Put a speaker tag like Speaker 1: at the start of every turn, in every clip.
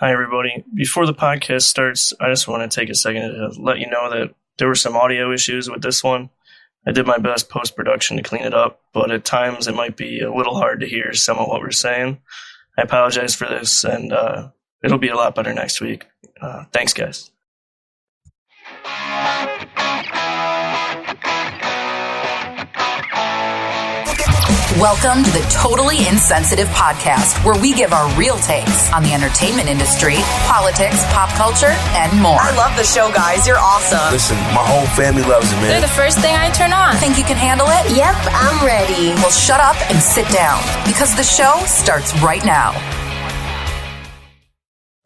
Speaker 1: Hi, everybody. Before the podcast starts, I just want to take a second to let you know that there were some audio issues with this one. I did my best post-production to clean it up, but at times it might be a little hard to hear some of what we're saying. I apologize for this, and it'll be a lot better next week. Thanks, guys.
Speaker 2: Welcome to the Totally Insensitive podcast, where we give our real takes on the entertainment industry, politics, pop culture, and more.
Speaker 3: I love the show, guys. You're awesome.
Speaker 4: Listen, my whole family loves it, man.
Speaker 5: They're the first thing I turn on.
Speaker 2: Think you can handle it?
Speaker 3: Yep, I'm ready.
Speaker 2: Well, shut up and sit down, because the show starts right now.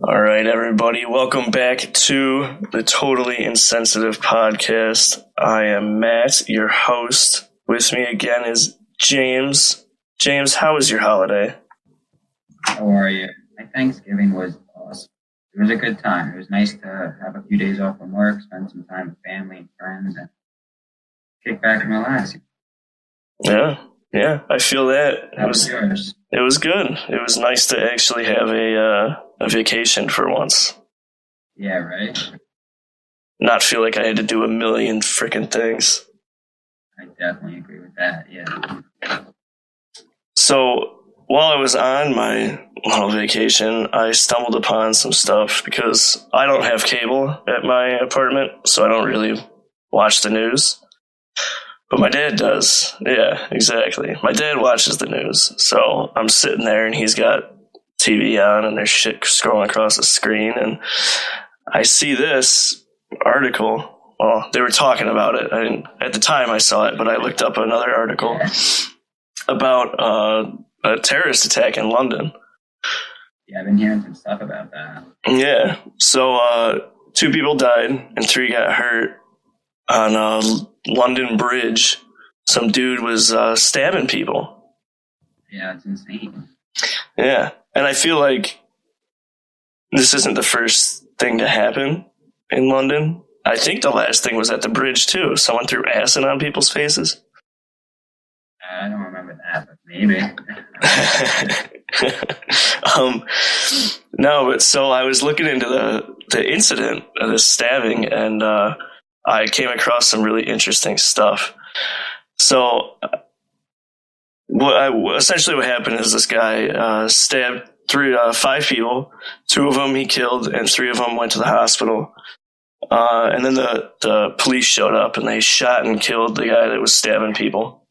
Speaker 1: All right, everybody. Welcome back to the Totally Insensitive podcast. I am Matt, your host. With me again is James. James, how was your holiday?
Speaker 6: How are you? My Thanksgiving was awesome. It was a good time. It was nice to have a few days off from work, spend some time with family and friends, and kick back and relax.
Speaker 1: Yeah, I feel that.
Speaker 6: How was yours?
Speaker 1: It was good. It was nice to actually have a vacation for once.
Speaker 6: Yeah, right?
Speaker 1: Not feel like I had to do a million freaking things.
Speaker 6: I definitely agree with that, yeah.
Speaker 1: So, while I was on my little vacation, I stumbled upon some stuff because I don't have cable at my apartment, so I don't really watch the news. But my dad does. Yeah, exactly. My dad watches the news, so I'm sitting there and he's got TV on and there's shit scrolling across the screen, and I see this article. Well, they were talking about it. At the time I saw it, but I looked up another article about a terrorist attack in London.
Speaker 6: Yeah, I've been hearing some stuff about that.
Speaker 1: Yeah. So 2 people died and 3 got hurt on a London Bridge. Some dude was stabbing people.
Speaker 6: Yeah, it's insane.
Speaker 1: Yeah. And I feel like this isn't the first thing to happen in London. I think the last thing was at the bridge, too. Someone threw acid on people's faces.
Speaker 6: I don't remember that, but maybe.
Speaker 1: No, but so I was looking into the incident of this stabbing, and I came across some really interesting stuff. So essentially what happened is this guy stabbed 5 people. 2 of them he killed, and 3 of them went to the hospital. And then the police showed up and they shot and killed the guy that was stabbing people.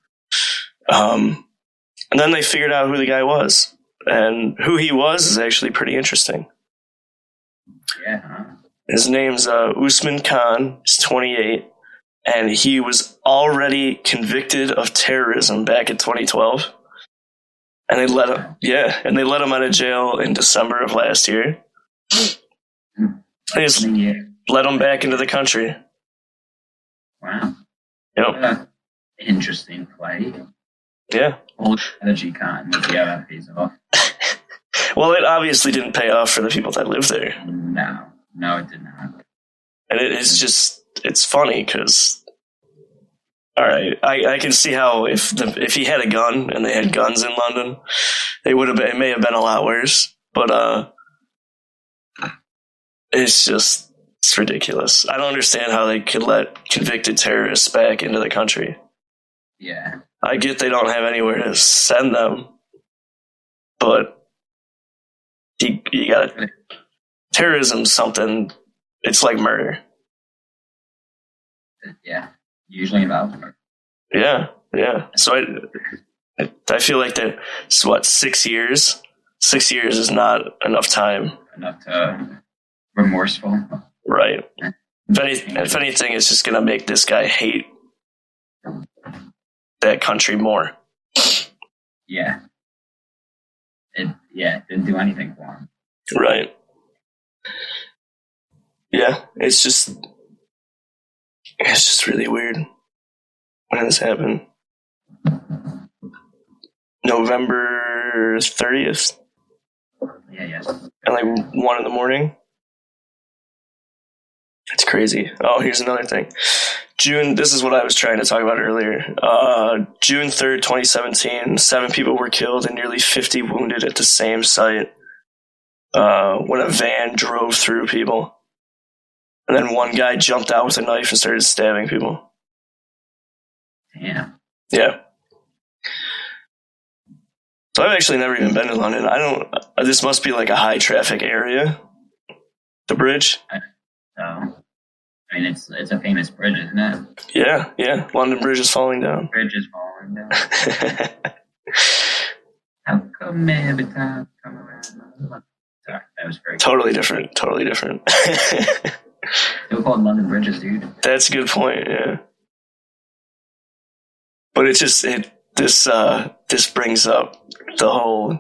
Speaker 1: And then they figured out who the guy was. And who he was is actually pretty interesting.
Speaker 6: Yeah, huh?
Speaker 1: His name's Usman Khan. He's 28. And he was already convicted of terrorism back in 2012. And they let him out of jail in December of last year. They just let him back into the country.
Speaker 6: Wow.
Speaker 1: Yep.
Speaker 6: Interesting play.
Speaker 1: Yeah.
Speaker 6: Old strategy con. Maybe that pays off.
Speaker 1: Well, it obviously didn't pay off for the people that live there.
Speaker 6: No, it did not.
Speaker 1: And it's funny because, all right, I can see how if he had a gun and they had guns in London, it may have been a lot worse. But it's ridiculous. I don't understand how they could let convicted terrorists back into the country.
Speaker 6: Yeah.
Speaker 1: I get they don't have anywhere to send them, but you gotta, terrorism's something, it's like murder.
Speaker 6: Yeah. Usually involves murder.
Speaker 1: Yeah. So I feel like it's 6 years? 6 years is not enough time.
Speaker 6: Enough to remorseful.
Speaker 1: Right. If anything, it's just going to make this guy hate that country more.
Speaker 6: Yeah. It didn't do anything for him.
Speaker 1: Right. Yeah, it's just really weird when this happened. November 30th?
Speaker 6: Yeah, yes.
Speaker 1: At like 1 in the morning. It's crazy. Oh, here's another thing. This is what I was trying to talk about earlier. June 3rd, 2017, 7 people were killed and nearly 50 wounded at the same site. when a van drove through people. And then one guy jumped out with a knife and started stabbing people.
Speaker 6: Damn.
Speaker 1: Yeah. So I've actually never even been to London. This must be like a high traffic area. The bridge.
Speaker 6: I mean, it's a famous bridge, isn't it?
Speaker 1: Yeah. London Bridge is falling down.
Speaker 6: Bridge is falling down. How come every time I come around? Sorry, that was very
Speaker 1: Totally different.
Speaker 6: They're called London Bridges, dude.
Speaker 1: That's a good point, yeah. But this brings up the whole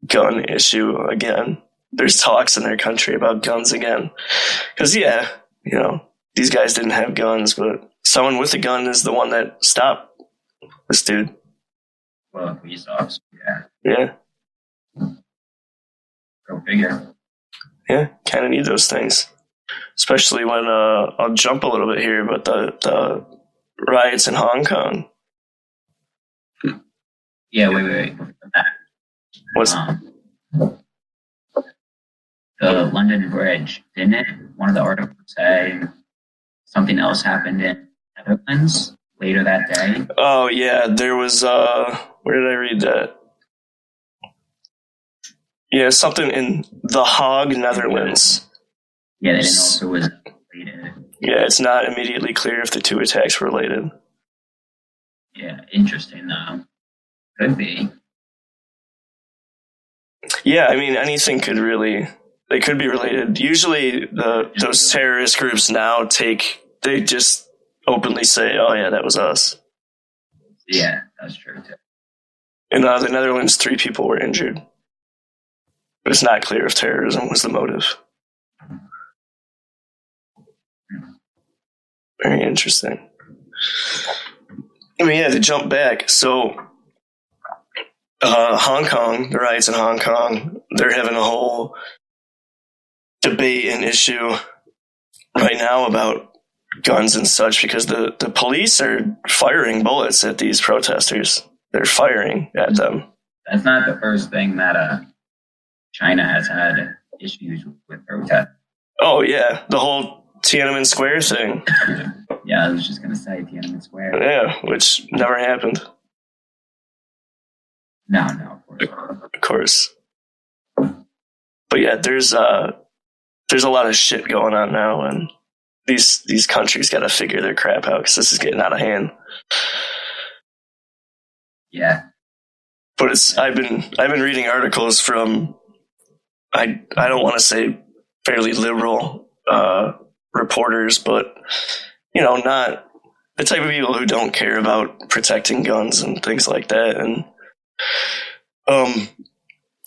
Speaker 1: gun issue again. There's talks in their country about guns again. Because, these guys didn't have guns, but someone with a gun is the one that stopped this dude.
Speaker 6: Well, a police officer,
Speaker 1: Yeah.
Speaker 6: Go figure.
Speaker 1: Yeah, kind of need those things. Especially when, I'll jump a little bit here, but the riots in Hong Kong.
Speaker 6: Yeah, wait.
Speaker 1: What's
Speaker 6: the London Bridge, didn't it? One of the articles say something else happened in Netherlands later that day.
Speaker 1: Oh yeah, there was where did I read that? Yeah, something in The Hague, Netherlands.
Speaker 6: Yeah, they didn't know if it was related.
Speaker 1: Yeah, it's not immediately clear if the two attacks were related.
Speaker 6: Yeah, interesting though. Could be.
Speaker 1: Yeah, I mean anything could really. They could be related. Usually, those terrorist groups now they just openly say, "Oh yeah, that was us."
Speaker 6: Yeah, that's true too.
Speaker 1: In the Netherlands, 3 people were injured, but it's not clear if terrorism was the motive. Very interesting. I mean, yeah, to jump back, so Hong Kong, the riots in Hong Kong, they're having a whole debate and issue right now about guns and such because the police are firing bullets at these protesters. They're firing at them.
Speaker 6: That's not the first thing that China has had issues with protests.
Speaker 1: Oh, yeah, the whole Tiananmen Square thing.
Speaker 6: Yeah, I was just going to say Tiananmen Square.
Speaker 1: Yeah, which never happened.
Speaker 6: No, of course.
Speaker 1: Of course. But yeah, there's a lot of shit going on now, and these countries got to figure their crap out because this is getting out of hand.
Speaker 6: Yeah,
Speaker 1: but I've been reading articles from I don't want to say fairly liberal reporters, but not the type of people who don't care about protecting guns and things like that, and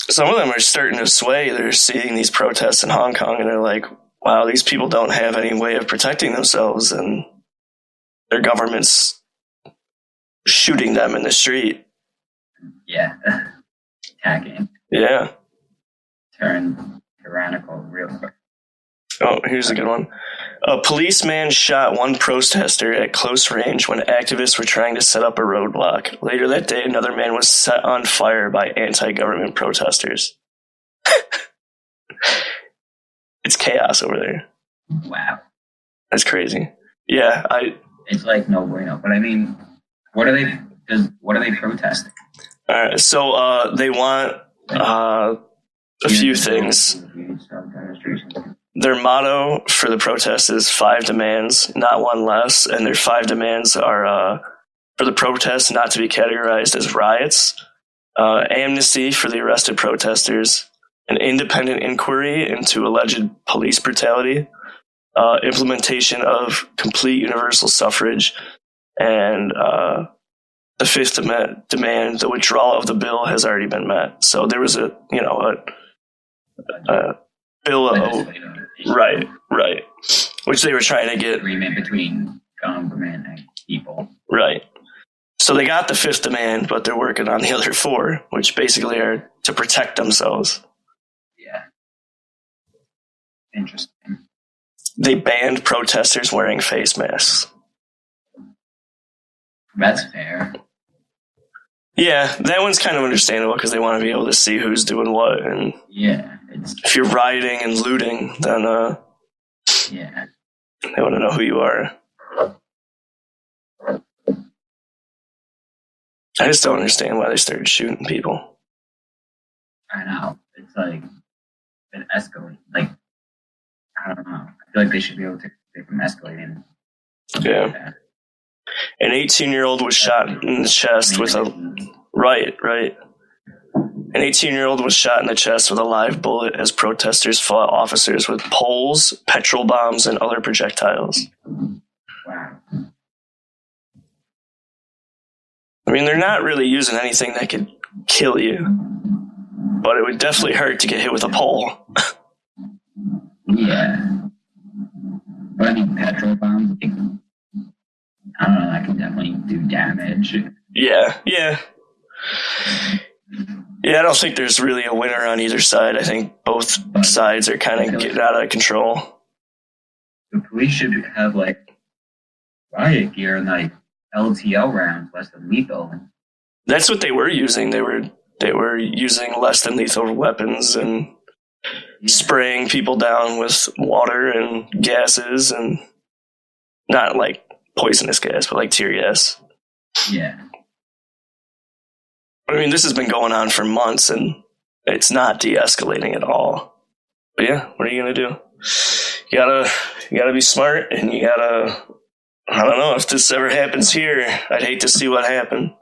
Speaker 1: some of them are starting to sway. They're seeing these protests in Hong Kong and they're like, wow, these people don't have any way of protecting themselves and their government's shooting them in the street.
Speaker 6: Yeah. Attacking.
Speaker 1: Yeah.
Speaker 6: Turn tyrannical real quick.
Speaker 1: Oh, here's a good one. A policeman shot one protester at close range when activists were trying to set up a roadblock. Later that day, another man was set on fire by anti-government protesters. It's chaos over there.
Speaker 6: Wow.
Speaker 1: That's crazy. Yeah,
Speaker 6: it's like no bueno. But I mean, what are they protesting?
Speaker 1: All right, so they want a few things. Their motto for the protest is 5 demands, not one less. And their 5 demands are for the protest not to be categorized as riots, amnesty for the arrested protesters, an independent inquiry into alleged police brutality, implementation of complete universal suffrage, and the 5th demand, the withdrawal of the bill has already been met. So there was a bill of right, which they were trying to get
Speaker 6: agreement between government and people.
Speaker 1: Right. So they got the 5th demand, but they're working on the other 4, which basically are to protect themselves.
Speaker 6: Yeah. Interesting.
Speaker 1: They banned protesters wearing face masks.
Speaker 6: That's fair.
Speaker 1: Yeah, that one's kind of understandable because they want to be able to see who's doing what. And
Speaker 6: yeah,
Speaker 1: if you're rioting and looting, then
Speaker 6: yeah.
Speaker 1: they want to know who you are. I just don't understand why they started shooting people.
Speaker 6: I know. It's like been escalating. Like, I don't know. I feel like they should be able to take from escalating.
Speaker 1: Yeah.
Speaker 6: Like that.
Speaker 1: An 18-year-old was shot in the chest with a... Right. An 18-year-old was shot in the chest with a live bullet as protesters fought officers with poles, petrol bombs, and other projectiles.
Speaker 6: Wow.
Speaker 1: I mean, they're not really using anything that could kill you, but it would definitely hurt to get hit with a pole.
Speaker 6: Yeah. But I mean, petrol bombs, like, I don't know, that can definitely do damage.
Speaker 1: Yeah. I don't think there's really a winner on either side. I think both sides are kind of getting out of control.
Speaker 6: The police should have, like, riot gear and, like, LTL rounds, less than lethal.
Speaker 1: That's what they were using. They were using less than lethal weapons and spraying people down with water and gases, and not like poisonous gas, but like tear gas.
Speaker 6: Yeah.
Speaker 1: I mean, this has been going on for months, and it's not de-escalating at all. But yeah, what are you gonna do? You gotta be smart, and you gotta. I don't know if this ever happens here. I'd hate to see what happened.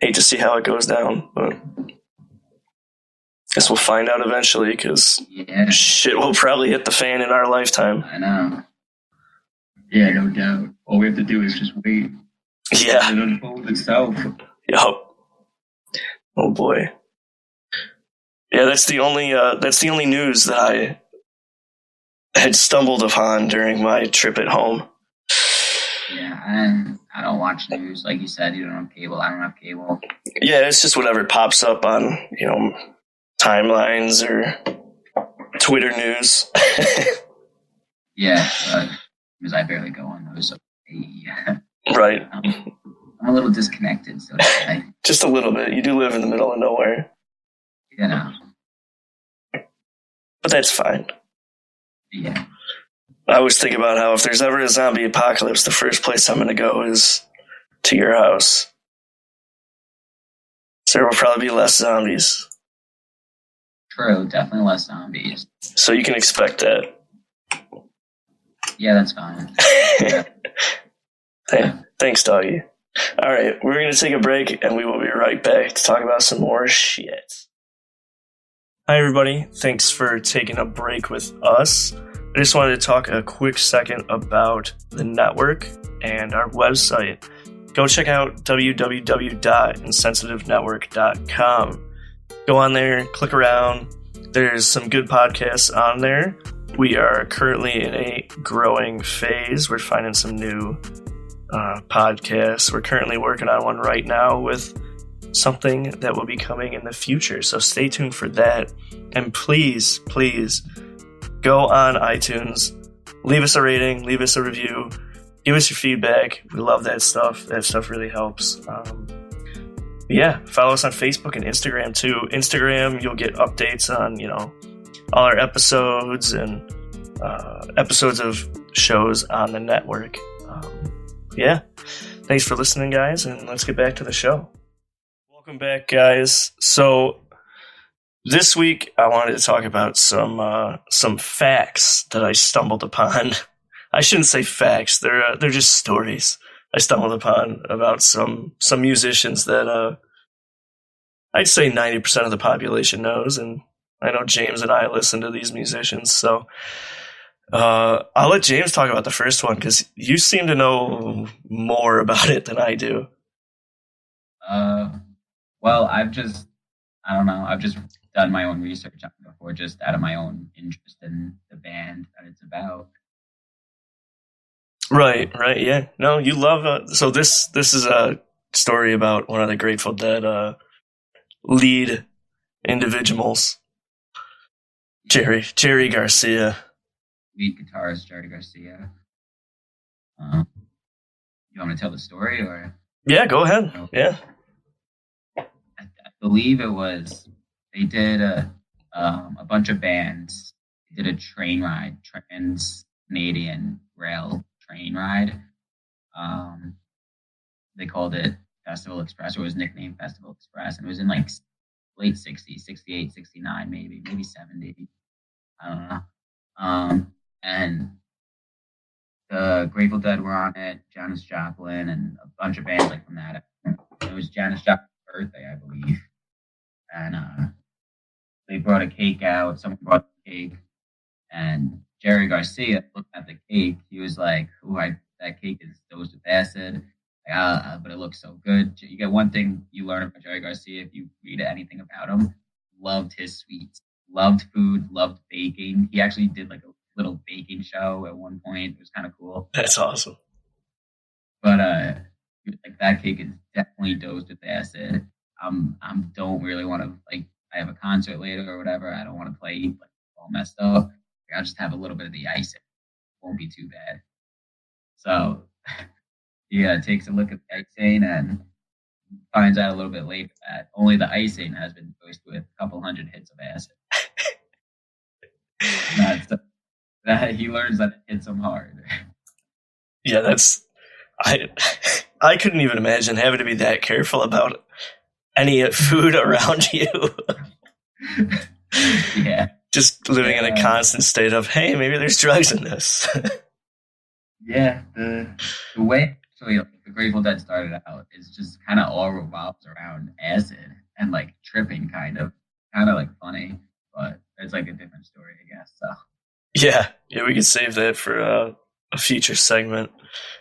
Speaker 1: Hate to see how it goes down, but guess we'll find out eventually, because shit will probably hit the fan in our lifetime.
Speaker 6: I know. Yeah, no doubt. All we have to do is just wait.
Speaker 1: Yeah.
Speaker 6: It unfolds itself.
Speaker 1: Yup. Oh boy. Yeah, that's the only news that I had stumbled upon during my trip at home.
Speaker 6: Yeah, and I don't watch news. Like you said, you don't have cable. I don't have cable.
Speaker 1: Yeah, it's just whatever pops up on, timelines or Twitter news.
Speaker 6: Yeah, because I barely go on those. So, yeah.
Speaker 1: Right.
Speaker 6: I'm a little disconnected, so to say.
Speaker 1: Just a little bit. You do live in the middle of nowhere. But that's fine.
Speaker 6: Yeah.
Speaker 1: I always think about how if there's ever a zombie apocalypse, the first place I'm going to go is to your house. So there will probably be less zombies.
Speaker 6: True, definitely less zombies.
Speaker 1: So you can expect that.
Speaker 6: Yeah, that's fine. Yeah.
Speaker 1: Thanks, doggy. All right, we're going to take a break, and we will be right back to talk about some more shit. Hi, everybody. Thanks for taking a break with us. I just wanted to talk a quick second about the network and our website. Go check out www.insensitivenetwork.com. Go on there, click around. There's some good podcasts on there. We are currently in a growing phase. We're finding some new podcasts. We're currently working on one right now with something that will be coming in the future. So stay tuned for that. And please, go on iTunes, leave us a rating, leave us a review, give us your feedback. We love that stuff. That stuff really helps. Follow us on Facebook and Instagram too. Instagram, you'll get updates on, all our episodes and episodes of shows on the network. Thanks for listening, guys, and let's get back to the show. Welcome back, guys. So this week, I wanted to talk about some facts that I stumbled upon. I shouldn't say facts; they're just stories I stumbled upon about some musicians that I'd say 90% of the population knows, and I know James and I listen to these musicians. So I'll let James talk about the first one because you seem to know more about it than I do.
Speaker 6: Well, I've just done my own research on it before, just out of my own interest in the band that it's about.
Speaker 1: Right, yeah. No, you love. So this is a story about one of the Grateful Dead lead individuals, Jerry Garcia.
Speaker 6: Lead guitarist Jerry Garcia. You want me to tell the story, or?
Speaker 1: Yeah, go ahead. Yeah.
Speaker 6: I believe it was they did a bunch of bands did a train ride, Trans-Canadian Rail train ride. They called it Festival Express, or it was nicknamed Festival Express, and it was in like late 60s, 68, 69, maybe 70. I don't know. And the Grateful Dead were on it, Janis Joplin, and a bunch of bands like from that. It was Janis Joplin's birthday, I believe. And they brought a cake out. Someone brought the cake. And Jerry Garcia looked at the cake. He was like, "Ooh, that cake is dosed with acid. But it looks so good." You get one thing you learn about Jerry Garcia if you read anything about him. Loved his sweets. Loved food. Loved baking. He actually did like a little baking show at one point. It was kind of cool.
Speaker 1: That's awesome.
Speaker 6: But like that cake is definitely dosed with acid. Don't really want to, like, I have a concert later or whatever. I don't want to play like all messed up. Like, I'll just have a little bit of the icing. It won't be too bad. So he takes a look at the icing and finds out a little bit later that only the icing has been dosed with a couple hundred hits of acid. That he learns that it hits him hard.
Speaker 1: Yeah, I couldn't even imagine having to be that careful about any food around you.
Speaker 6: Yeah.
Speaker 1: Just living in a constant state of, hey, maybe there's drugs in this.
Speaker 6: Yeah, the way actually the Grateful Dead started out is just kind of all revolves around acid and like tripping, kind of like funny, but it's like a different story, I guess. So
Speaker 1: yeah, we could save that for a future segment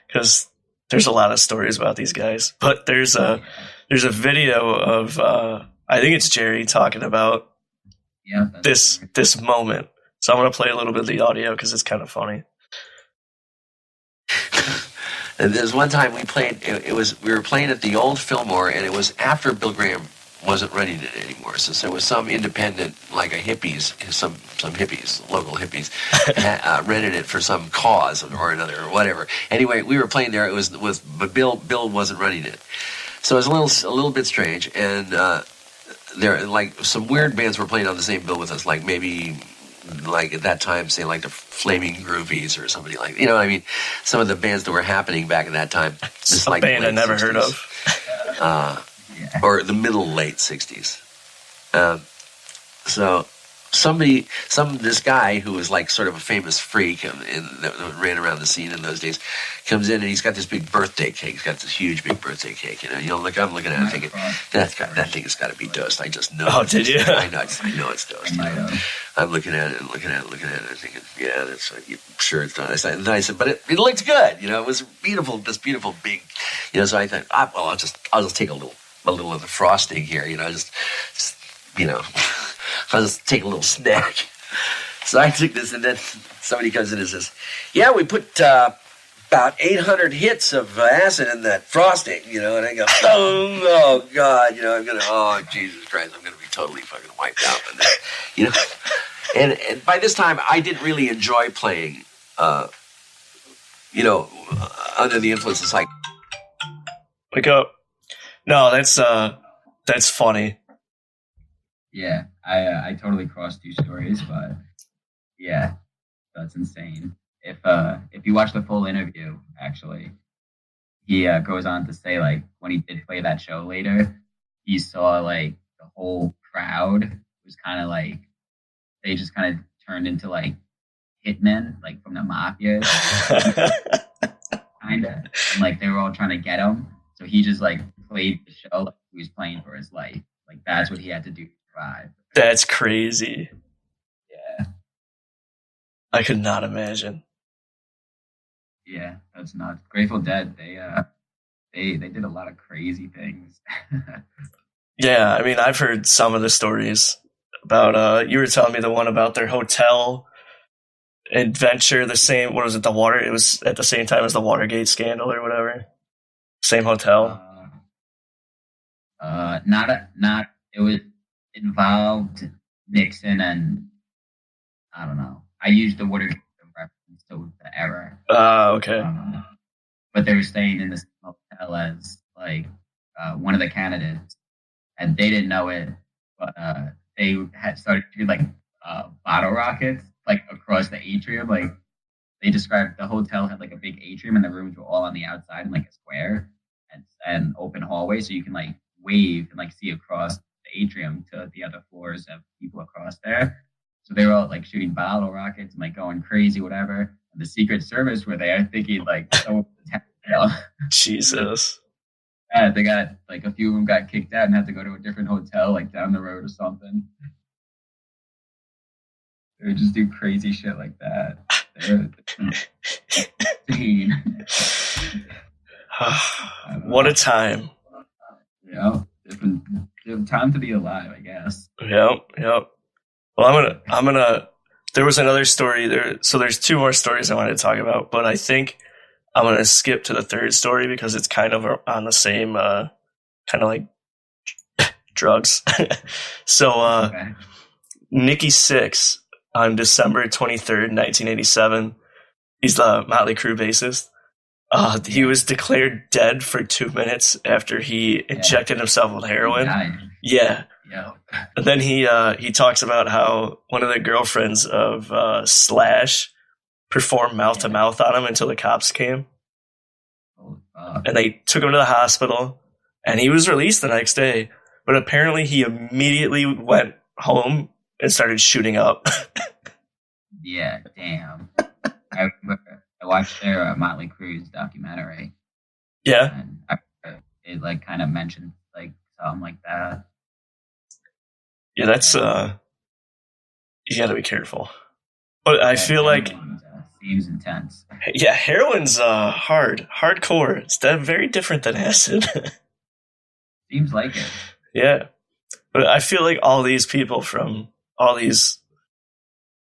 Speaker 1: because there's a lot of stories about these guys. But there's a video of I think it's Jerry talking about this moment. So I'm gonna play a little bit of the audio because it's kind of funny.
Speaker 5: And there's one time we played. We were playing at the old Fillmore, and it was after Bill Graham wasn't running it anymore. So there was some independent, like a hippies, some hippies, local hippies, rented it for some cause or another or whatever. Anyway, we were playing there. But Bill wasn't running it, so it was a little bit strange. And there, like, some weird bands were playing on the same bill with us, like maybe. Like at that time, say like the Flaming Groovies or somebody like, you know what I mean? Some of the bands that were happening back in that time.
Speaker 1: Just a like band I never 60s,
Speaker 5: heard of. Or the late 60s. So this guy who was like sort of a famous freak that ran around the scene in those days comes in and he's got this big birthday cake. He's got this huge big birthday cake. You know, I'm looking at it thinking, that thing has got to be dosed. I just know.
Speaker 1: Oh, did you?
Speaker 5: I know it's dosed. You know? I'm looking at it and looking at it and thinking, yeah, that's I'm sure it's done. And I said, but it looked good. You know, it was beautiful, this beautiful big, you know. So I thought, I'll just take a little of the frosting here. You know, just you know, I'll just take a little snack. So I took this, and then somebody comes in and says, yeah, we put about 800 hits of acid in that frosting, you know. And I go, oh God, you know, oh, Jesus Christ, I'm going to be totally fucking wiped out on that, you know. And by this time, I didn't really enjoy playing, you know, under the influence of like.
Speaker 1: Wake up. No, that's funny.
Speaker 6: Yeah, I totally crossed two stories, but yeah, that's insane. If you watch the full interview, actually, he goes on to say, like, when he did play that show later, he saw like the whole crowd was kind of like, they just kind of turned into like hitmen, like from the mafia, kind of, and like they were all trying to get him. So he just like played the show like he was playing for his life. Like that's what he had to do to survive.
Speaker 1: That's crazy.
Speaker 6: Yeah,
Speaker 1: I could not imagine.
Speaker 6: Yeah, that's nuts. Grateful Dead, they did a lot of crazy things.
Speaker 1: Yeah, I mean, I've heard some of the stories about. You were telling me the one about their hotel adventure. The same. What was it? It was at the same time as the Watergate scandal or whatever. Same hotel.
Speaker 6: Not. It was involved Nixon and I don't know. I used the Watergate reference to the era.
Speaker 1: Okay.
Speaker 6: But they were staying in this hotel as like one of the candidates, and they didn't know it. But they had started shooting like bottle rockets like across the atrium. Like they described the hotel had like a big atrium and the rooms were all on the outside in like a square and open hallway, so you can like wave and like see across the atrium to the other floors of people across there. So they were all like shooting bottle rockets and like going crazy, whatever. And the Secret Service were there thinking like,
Speaker 1: Jesus.
Speaker 6: Yeah, they got like a few of them got kicked out and had to go to a different hotel like down the road or something. They would just do crazy shit like that. They're insane.
Speaker 1: What a time.
Speaker 6: Yeah, different time to be alive, I guess.
Speaker 1: Yep. Well, I'm gonna. There was another story there, so there's two more stories I wanted to talk about, but I think I'm gonna skip to the third story because it's kind of on the same, kind of like drugs. So,
Speaker 6: Okay.
Speaker 1: Nikki Sixx on December 23rd, 1987. He's the Motley Crue bassist. He was declared dead for 2 minutes after he injected himself with heroin. Yeah. And then he talks about how one of the girlfriends of Slash performed mouth to mouth on him until the cops came. And they took him to the hospital, and he was released the next day. But apparently he immediately went home and started shooting up.
Speaker 6: Yeah, damn. I watched their Motley Crue's documentary.
Speaker 1: Yeah.
Speaker 6: And it like kind of mentioned like something like that.
Speaker 1: Yeah, that's you got to be careful. But I feel like
Speaker 6: seems intense.
Speaker 1: Yeah, heroin's hardcore. It's very different than acid.
Speaker 6: Seems like it.
Speaker 1: Yeah, but I feel like all these people from all these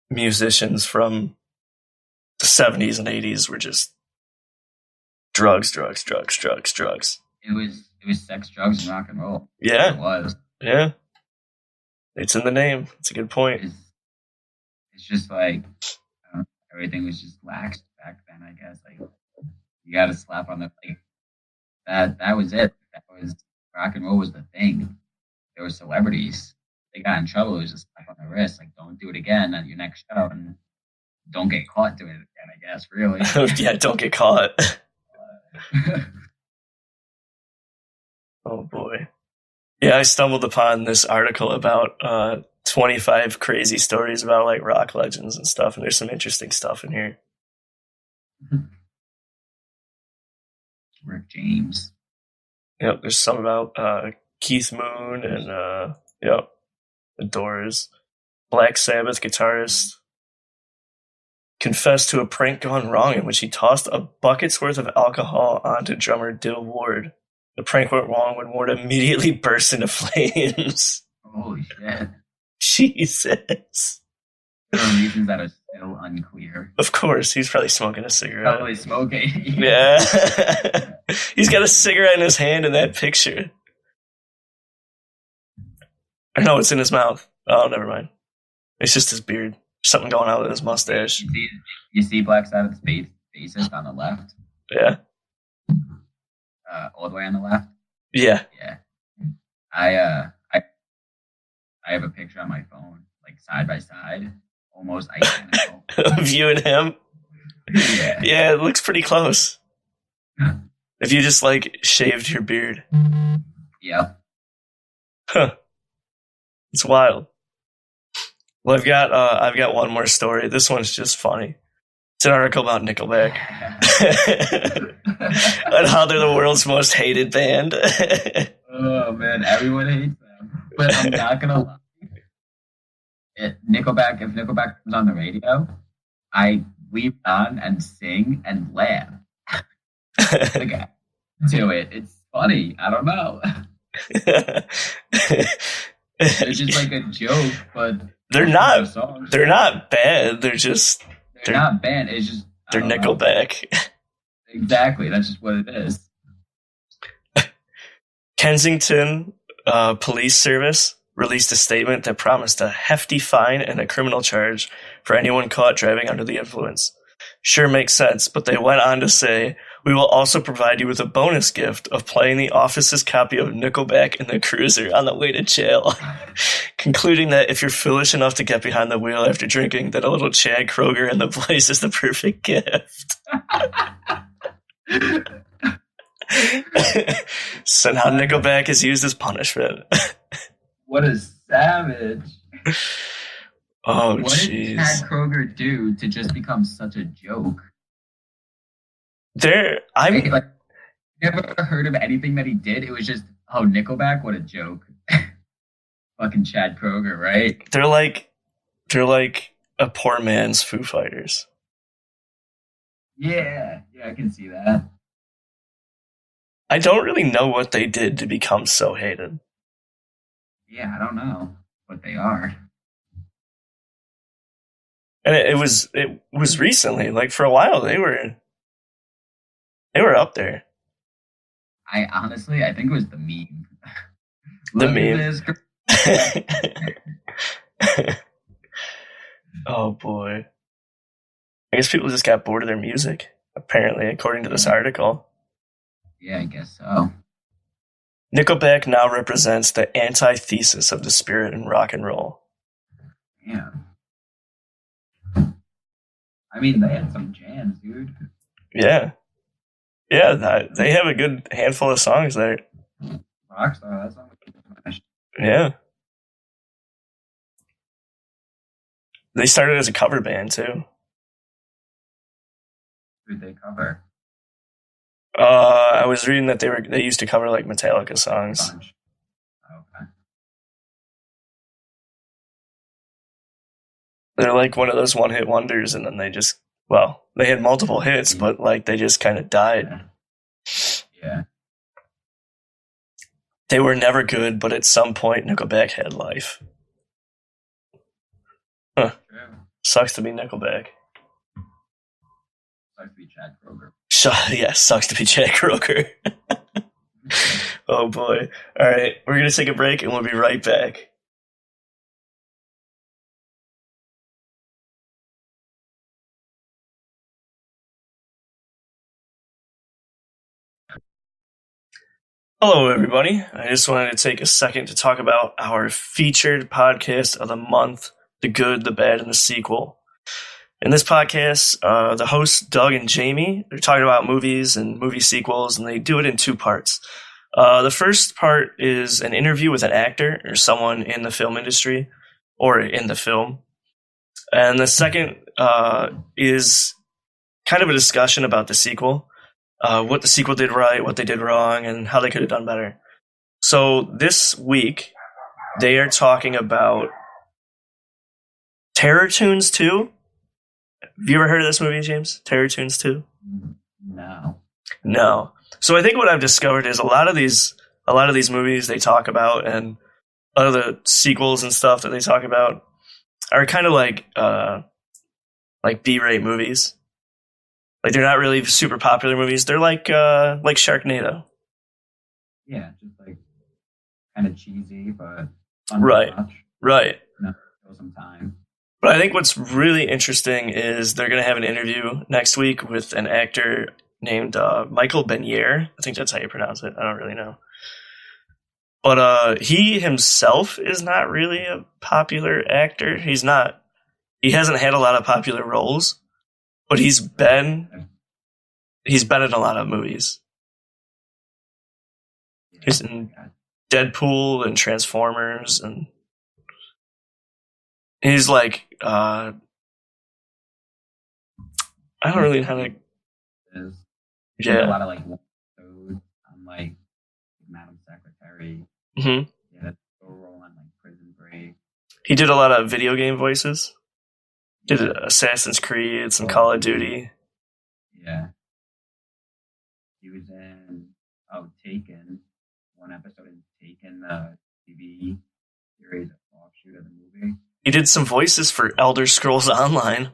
Speaker 1: musicians from the 70s and 80s were just drugs.
Speaker 6: It was sex, drugs, and rock and roll.
Speaker 1: Yeah,
Speaker 6: It was.
Speaker 1: Yeah, it's in the name. It's a good point.
Speaker 6: It's just like everything was just lax back then. I guess like you got to slap on the like that was it. That was rock and roll was the thing. There were celebrities. They got in trouble. It was just slap on the wrist. Like don't do it again at your next show, and don't get caught doing it again. I guess really.
Speaker 1: Yeah, don't get caught. Oh boy. Yeah, I stumbled upon this article about 25 crazy stories about like rock legends and stuff, and there's some interesting stuff in here.
Speaker 6: Rick James.
Speaker 1: Yep, there's some about Keith Moon and the Doors. Black Sabbath guitarist confessed to a prank gone wrong in which he tossed a bucket's worth of alcohol onto drummer Dill Ward. The prank went wrong when Ward immediately burst into flames.
Speaker 6: Holy shit.
Speaker 1: Jesus.
Speaker 6: There are reasons that are still unclear.
Speaker 1: Of course, he's probably smoking a cigarette.
Speaker 6: Probably smoking.
Speaker 1: Yeah. He's got a cigarette in his hand in that picture. Or no, it's in his mouth. Oh, never mind. It's just his beard. Something going on with his mustache.
Speaker 6: You see Black Sabbath's bassist on the left?
Speaker 1: Yeah.
Speaker 6: All the way on the left?
Speaker 1: Yeah.
Speaker 6: Yeah. I have a picture on my phone, like side by side, almost identical.
Speaker 1: Of you and him?
Speaker 6: Yeah.
Speaker 1: Yeah, it looks pretty close. If you just like shaved your beard.
Speaker 6: Yep.
Speaker 1: Huh. It's wild. Well, I've got one more story. This one's just funny. It's an article about Nickelback. And how they're the world's most hated band.
Speaker 6: Oh man, everyone hates them. But I'm not gonna lie. If Nickelback comes on the radio, I leave on and sing and laugh. Like, to it. It's funny. I don't know. It's just like a joke, but
Speaker 1: they're not bad. They're
Speaker 6: not bad. It's just
Speaker 1: they're Nickelback.
Speaker 6: Exactly. That's just what it is.
Speaker 1: Kensington Police Service released a statement that promised a hefty fine and a criminal charge for anyone caught driving under the influence. Sure, makes sense, but they went on to say, we will also provide you with a bonus gift of playing the office's copy of Nickelback in the cruiser on the way to jail. Concluding that if you're foolish enough to get behind the wheel after drinking, then a little Chad Kroger in the place is the perfect gift. So now Nickelback is used as punishment.
Speaker 6: What a savage.
Speaker 1: Oh,
Speaker 6: what
Speaker 1: jeez.
Speaker 6: did Chad Kroger do to just become such a joke?
Speaker 1: I'm
Speaker 6: like, never heard of anything that he did. It was just, oh, Nickelback, what a joke. Fucking Chad Kroger, right?
Speaker 1: They're like a poor man's Foo Fighters.
Speaker 6: Yeah, I can see that.
Speaker 1: I don't really know what they did to become so hated.
Speaker 6: Yeah, I don't know what they are.
Speaker 1: And it was recently, like for a while they were up there.
Speaker 6: I think it was the meme.
Speaker 1: The meme. Oh boy. I guess people just got bored of their music, apparently, according to this article.
Speaker 6: Yeah, I guess so.
Speaker 1: Nickelback now represents the antithesis of the spirit in rock and roll.
Speaker 6: Yeah. I mean, they had some jams, dude.
Speaker 1: Yeah. Yeah, they have a good handful of songs there.
Speaker 6: Rockstar, that song was
Speaker 1: Yeah. They started as a cover band, too.
Speaker 6: Who'd they cover?
Speaker 1: I was reading that they used to cover like Metallica songs.
Speaker 6: Bunch. Okay.
Speaker 1: They're like one of those one-hit wonders, and then they had multiple hits, but like they just kind of died.
Speaker 6: Yeah.
Speaker 1: They were never good, but at some point Nickelback had life. Huh.
Speaker 6: True.
Speaker 1: Sucks to be Nickelback.
Speaker 6: Sucks to be Chad Kroger.
Speaker 1: Sucks to be Chad Kroger. Oh boy. All right, we're going to take a break and we'll be right back. Hello, everybody. I just wanted to take a second to talk about our featured podcast of the month, The Good, the Bad, and the Sequel. In this podcast, the hosts, Doug and Jamie, they're talking about movies and movie sequels, and they do it in two parts. The first part is an interview with an actor or someone in the film industry or in the film. And the second is kind of a discussion about the sequel. What the sequel did right, what they did wrong, and how they could have done better. So this week, they are talking about Terror Tunes 2. Have you ever heard of this movie, James? Terror Tunes 2? No. So I think what I've discovered is a lot of these movies they talk about and other sequels and stuff that they talk about are kind of like B-rate movies. Like they're not really super popular movies. They're like Sharknado.
Speaker 6: Yeah, just like kind of cheesy, but fun
Speaker 1: right,
Speaker 6: to watch.
Speaker 1: Right.
Speaker 6: Show some time.
Speaker 1: But I think what's really interesting is they're going to have an interview next week with an actor named Michael Benier. I think that's how you pronounce it. I don't really know. But he himself is not really a popular actor. He hasn't had a lot of popular roles. But he's been in a lot of movies. He's in Deadpool and Transformers, and he's like I don't really know how to.
Speaker 6: Yeah, a lot of like episodes on like Madam Secretary.
Speaker 1: Mm-hmm.
Speaker 6: Yeah, that's a role on like Prison Break.
Speaker 1: He did a lot of video game voices. Did Assassin's Creed, some Call of Duty.
Speaker 6: Yeah. He was in Taken. One episode in Taken, TV series offshoot of the movie.
Speaker 1: He did some voices for Elder Scrolls Online.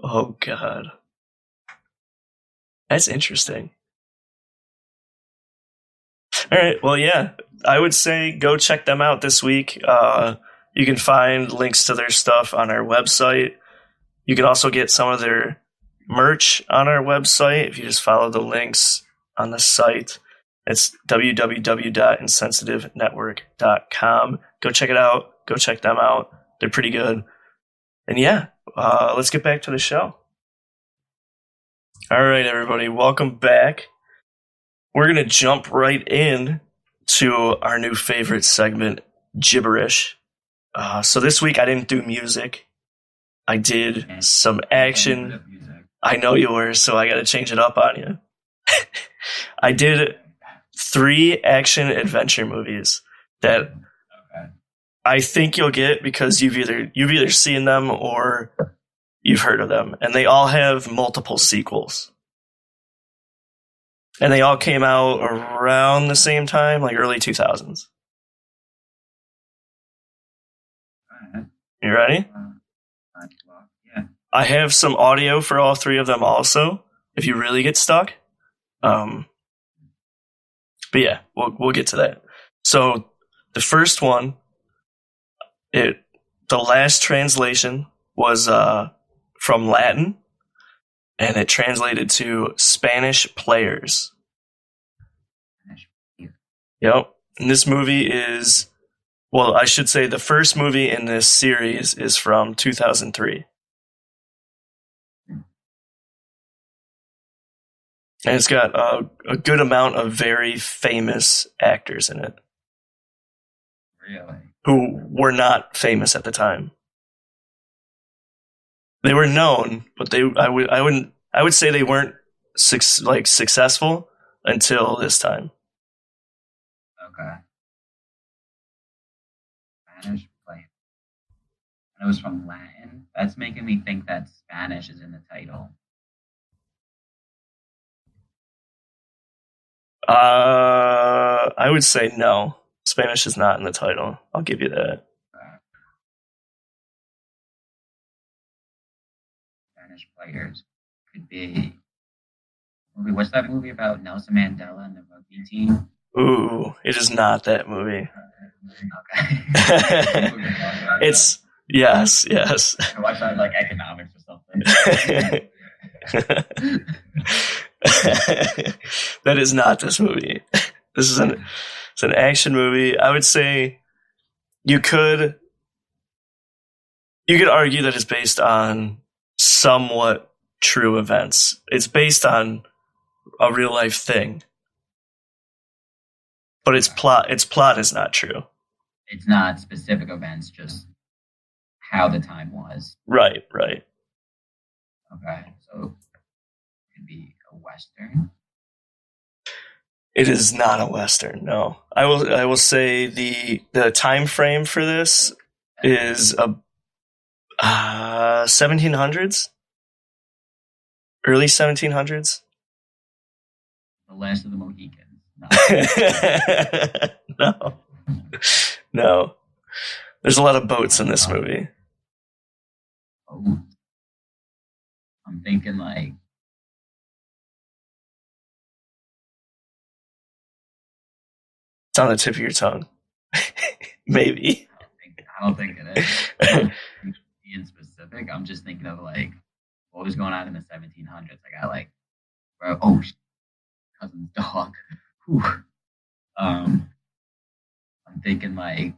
Speaker 1: Oh God. That's interesting. All right, well, yeah. I would say go check them out this week. You can find links to their stuff on our website. You can also get some of their merch on our website if you just follow the links on the site. It's www.insensitivenetwork.com. Go check it out. Go check them out. They're pretty good. And yeah, let's get back to the show. All right, everybody, welcome back. We're going to jump right in to our new favorite segment, Gibberish. So this week I didn't do music. I did some action. I know you were, so I got to change it up on you. I did 3 action adventure movies that I think you'll get because you've either seen them or you've heard of them, and they all have multiple sequels. And they all came out around the same time, like early 2000s. You ready?
Speaker 6: Yeah.
Speaker 1: I have some audio for all 3 of them also, if you really get stuck. But yeah, we'll get to that. So the first one, the last translation was from Latin, and it translated to Spanish Players. Yep. And this movie is, well, I should say the first movie in this series is from 2003. And it's got a good amount of very famous actors in it.
Speaker 6: Really?
Speaker 1: Who were not famous at the time. They were known, but I would say they weren't successful until this time.
Speaker 6: Okay. Spanish play. And it was from Latin. That's making me think that Spanish is in the title.
Speaker 1: I would say no. Spanish is not in the title. I'll give you that.
Speaker 6: Spanish Players could be. What's that movie about Nelson Mandela and the rugby team?
Speaker 1: Ooh, it is not that movie.
Speaker 6: Okay.
Speaker 1: It's yes.
Speaker 6: I watched that like economics or something.
Speaker 1: That is not this movie. This is it's an action movie. I would say you could argue that it's based on somewhat true events. It's based on a real life thing. But its plot is not true.
Speaker 6: It's not specific events, just how the time was.
Speaker 1: Right.
Speaker 6: Okay, so it could be a Western.
Speaker 1: It is not a Western, no. I will say the time frame for this is 1700s? Early 1700s?
Speaker 6: The Last of the Mohicans.
Speaker 1: No. There's a lot of boats in this movie.
Speaker 6: Oh. I'm thinking like
Speaker 1: it's on the tip of your tongue. Maybe.
Speaker 6: I don't think it is. In specific, I'm just thinking of like what was going on in the 1700s. I got like, cousin's dog. Whew. I'm thinking like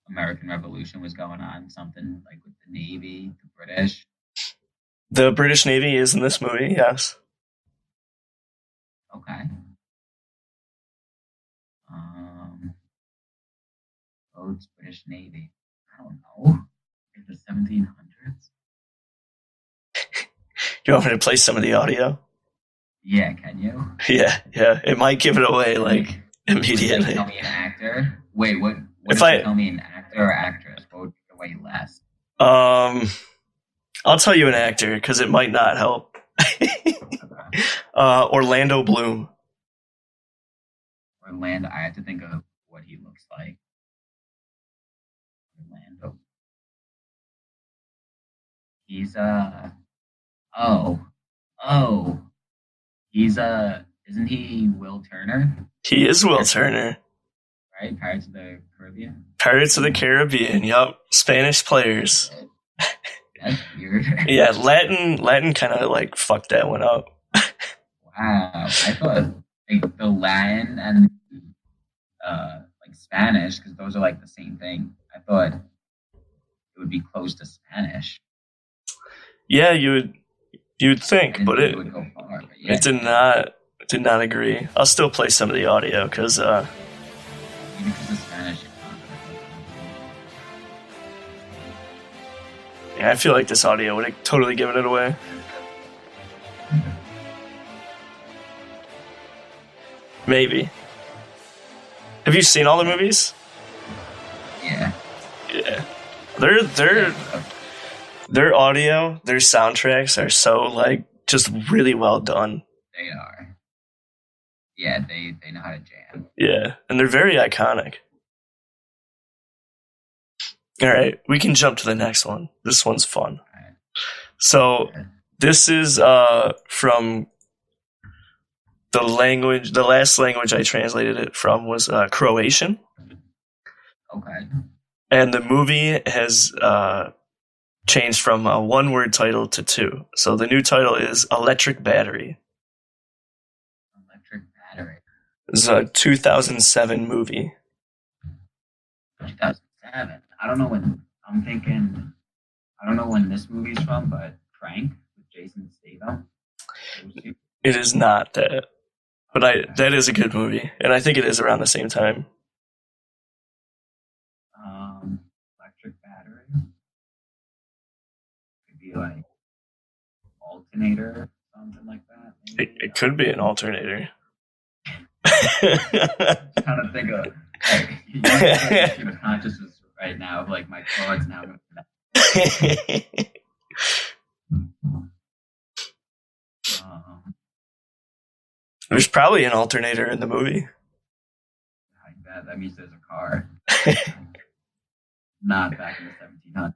Speaker 6: American Revolution was going on, something like with the Navy, the British.
Speaker 1: The British Navy is in this movie, yes.
Speaker 6: Okay. Boats, British Navy. I don't know. In the 1700s.
Speaker 1: You want me to play some of the audio?
Speaker 6: Yeah, can you?
Speaker 1: Yeah. It might give it away like immediately.
Speaker 6: Tell me an actor. Wait, what if you tell me an actor or actress? What would give away less?
Speaker 1: I'll tell you an actor because it might not help. Orlando Bloom.
Speaker 6: Orlando. I have to think of what he looks like. Orlando. He's he's isn't he Will Turner?
Speaker 1: He is Will Turner.
Speaker 6: Right? Pirates of the Caribbean.
Speaker 1: Pirates of the Caribbean, yup. Spanish Players.
Speaker 6: That's weird.
Speaker 1: Yeah, Latin kind of like fucked that one up.
Speaker 6: Wow. I thought like the Latin and like Spanish, because those are like the same thing. I thought it would be close to Spanish.
Speaker 1: Yeah, you'd think, but
Speaker 6: it would go far. But yeah,
Speaker 1: it did not agree. I'll still play some of the audio because
Speaker 6: because the Spanish.
Speaker 1: yeah, I feel like this audio would have totally given it away. Maybe. Have you seen all the movies?
Speaker 6: Yeah.
Speaker 1: Yeah. Their audio, their soundtracks are so like just really well done.
Speaker 6: They are. Yeah, they know how to jam.
Speaker 1: Yeah, and they're very iconic. All right, we can jump to the next one. This one's fun.
Speaker 6: Right.
Speaker 1: So this is from the language. The last language I translated it from was Croatian.
Speaker 6: Okay.
Speaker 1: And the movie has changed from a one-word title to two. So the new title is Electric Battery.
Speaker 6: Electric Battery.
Speaker 1: It's a 2007 movie.
Speaker 6: 2007. I don't know when. I'm thinking. I don't know when this movie's from, but Crank with Jason Statham.
Speaker 1: It is not that, but that is a good movie, and I think it is around the same time.
Speaker 6: Electric Battery. Could be like alternator, something like that.
Speaker 1: It could be an alternator.
Speaker 6: Trying to think of like, consciousness right now of like my thoughts now.
Speaker 1: There's probably an alternator in the movie.
Speaker 6: Like that means there's a car. Not back in the 1700s.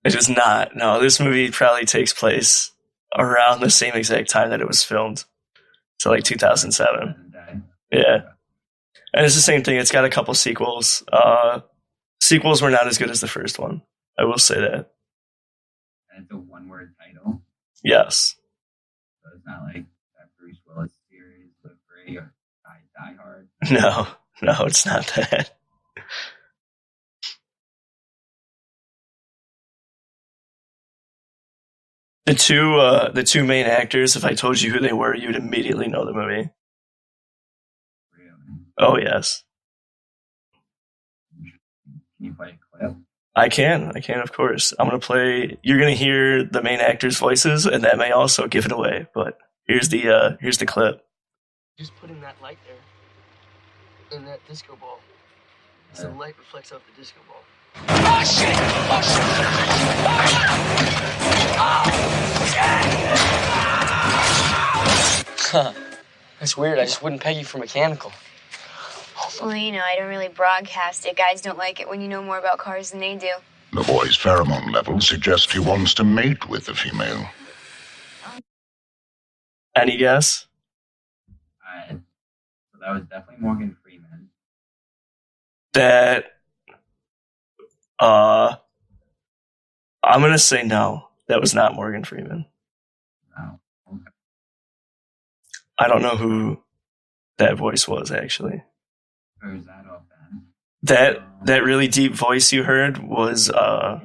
Speaker 1: It is not. No, this movie probably takes place around the same exact time that it was filmed. So like 2007. Yeah. And it's the same thing. It's got a couple sequels. Sequels were not as good as the first one. I will say that.
Speaker 6: And it's a one-word title.
Speaker 1: Yes.
Speaker 6: So it's not like that Bruce Willis series, The Free or Die Hard.
Speaker 1: No, it's not that. The two main actors, if I told you who they were, you'd immediately know the movie.
Speaker 6: Really?
Speaker 1: Oh, yes.
Speaker 6: Can you play a clip?
Speaker 1: I can, of course. I'm going to play, you're going to hear the main actors' voices, and that may also give it away, but here's the clip.
Speaker 7: Just putting that light there in that disco ball. So the light reflects off the disco ball. Oh, shit! Oh, shit! Huh. That's weird. I just wouldn't peg you for mechanical.
Speaker 8: Well, I don't really broadcast it. Guys don't like it when you know more about cars than they do.
Speaker 9: The boy's pheromone levels suggest he wants to mate with the female.
Speaker 1: Any guess?
Speaker 6: So that was definitely Morgan Freeman.
Speaker 1: That, I'm going to say no. That was not Morgan Freeman.
Speaker 6: No. Okay.
Speaker 1: I don't know who that voice was, actually.
Speaker 6: Where's that off then?
Speaker 1: That really deep voice you heard was a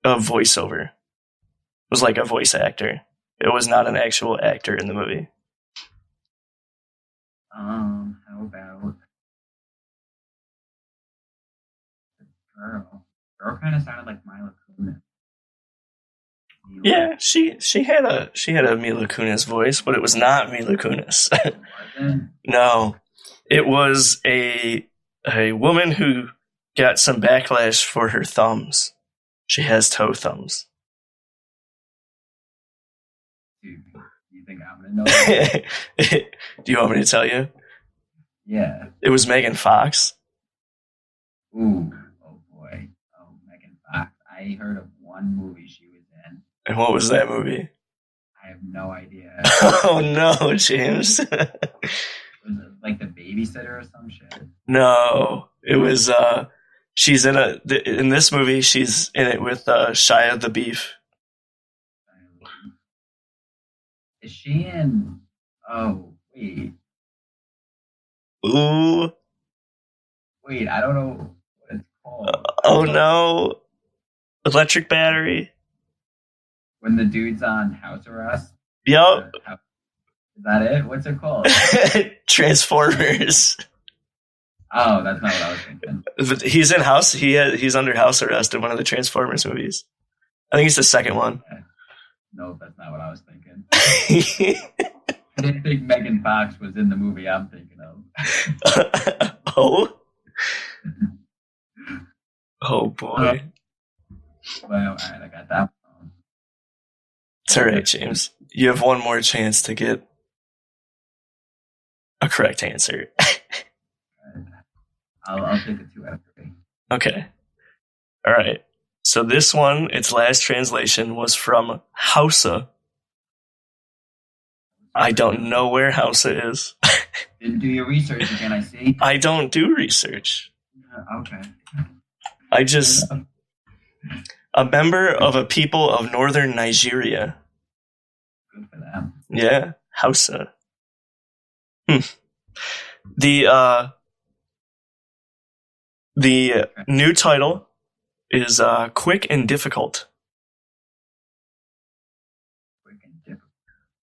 Speaker 1: voiceover. It was like a voice actor. It was not an actual actor in the movie.
Speaker 6: How about the girl? Girl kind of sounded like Mila Kunis.
Speaker 1: Yeah, she had a Mila Kunis voice, but it was not Mila Kunis. No, it was a woman who got some backlash for her thumbs. She has toe thumbs.
Speaker 6: Dude, you think I'm gonna know that?
Speaker 1: Do you want me to tell you?
Speaker 6: Yeah.
Speaker 1: It was Megan Fox.
Speaker 6: Ooh, oh boy. Oh, Megan Fox. I heard of one movie she was in.
Speaker 1: And what was that movie?
Speaker 6: I have no idea.
Speaker 1: Oh no, James.
Speaker 6: Was it like The Babysitter or some shit?
Speaker 1: No, it was She's in this movie. She's in it with Shia the Beef.
Speaker 6: Is she in? Oh wait,
Speaker 1: Ooh.
Speaker 6: wait. I don't know what it's called.
Speaker 1: Oh no. Electric Battery.
Speaker 6: When the dude's on house arrest.
Speaker 1: Yup.
Speaker 6: Is that it? What's it called?
Speaker 1: Transformers.
Speaker 6: Oh, that's not what I was thinking.
Speaker 1: He's in house. He's under house arrest in one of the Transformers movies. I think it's the second one.
Speaker 6: Okay. No, that's not what I was thinking. I didn't think Megan Fox was in the movie I'm thinking of.
Speaker 1: Oh. Oh boy.
Speaker 6: Well, all right, I got that one.
Speaker 1: It's all right, James. You have one more chance to get a correct answer.
Speaker 6: I'll take a 2 out of 3.
Speaker 1: Okay. All right. So this one, its last translation was from Hausa. I don't know where Hausa is.
Speaker 6: Didn't do your research again, I see.
Speaker 1: I don't do research.
Speaker 6: Okay.
Speaker 1: I just... A member of a people of northern Nigeria.
Speaker 6: Good for them.
Speaker 1: Yeah, Hausa. The new title is Quick and Difficult.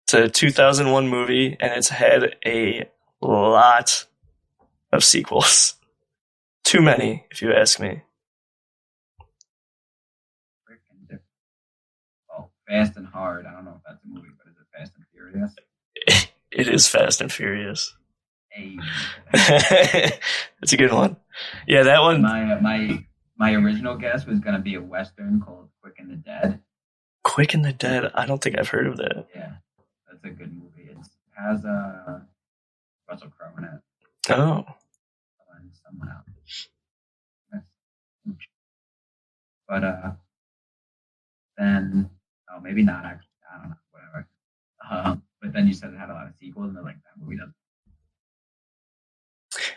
Speaker 1: It's a 2001 movie, and it's had a lot of sequels. Too many, if you ask me.
Speaker 6: Quick and Difficult. Oh, Fast and Hard. I don't know if that's a movie, but is it Fast and Furious?
Speaker 1: It is Fast and Furious.
Speaker 6: Hey.
Speaker 1: That's a good one. Yeah, that one.
Speaker 6: My original guess was going to be a Western called Quick and the Dead.
Speaker 1: Quick and the Dead? I don't think I've heard of that.
Speaker 6: Yeah, that's a good movie. It has Russell Crowe in it.
Speaker 1: Oh.
Speaker 6: And someone else. But then, maybe not actually. I don't know, whatever. But then you said it had a lot of sequels, and they're like, that movie doesn't.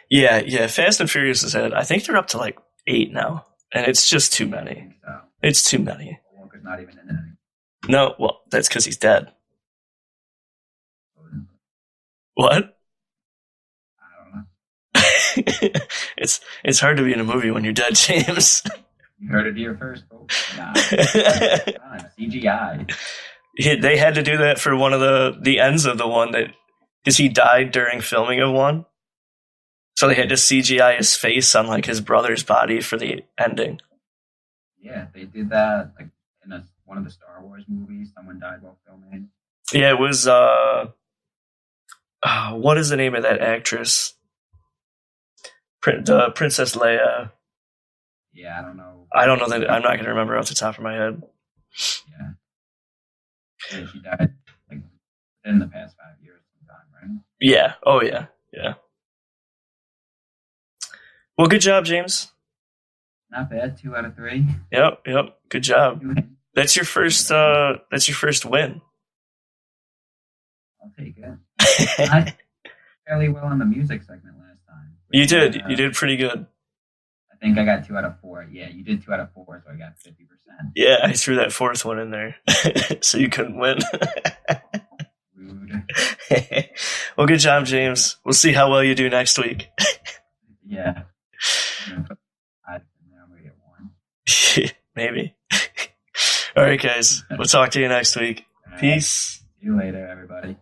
Speaker 1: Yeah. Fast and Furious has had, I think they're up to like 8 now. And it's just too many.
Speaker 6: So.
Speaker 1: It's too many.
Speaker 6: Walker's not even in it anymore.
Speaker 1: No, well, that's because he's dead. What?
Speaker 6: I don't know.
Speaker 1: It's hard to be in a movie when you're dead, James.
Speaker 6: You heard it here first, folks. Nah. CGI.
Speaker 1: They had to do that for one of the ends of the one that, because he died during filming of one. So they had to CGI his face on like his brother's body for the ending.
Speaker 6: Yeah, they did that like in one of the Star Wars movies. Someone died while filming.
Speaker 1: Yeah, it was what is the name of that actress? Princess Leia.
Speaker 6: Yeah, I don't know.
Speaker 1: I don't know that. I'm not going to remember off the top of my head.
Speaker 6: Yeah, she died like in the past 5 years sometime, right?
Speaker 1: Yeah. Oh yeah. Yeah. Well, good job, James.
Speaker 6: Not bad. 2 out of 3.
Speaker 1: Yep. Good job. That's your first win.
Speaker 6: I'll take it. I did fairly well on the music segment last time.
Speaker 1: You did. You did pretty good.
Speaker 6: I think I got 2 out of 4. Yeah, you did 2 out of 4, so I got 50%.
Speaker 1: Yeah, I threw that fourth one in there, so you couldn't win.
Speaker 6: Rude.
Speaker 1: Well, good job, James. We'll see how well you do next week.
Speaker 6: Yeah. I'm gonna get 1.
Speaker 1: Maybe. All right, guys. We'll talk to you next week. Peace.
Speaker 6: See you later, everybody.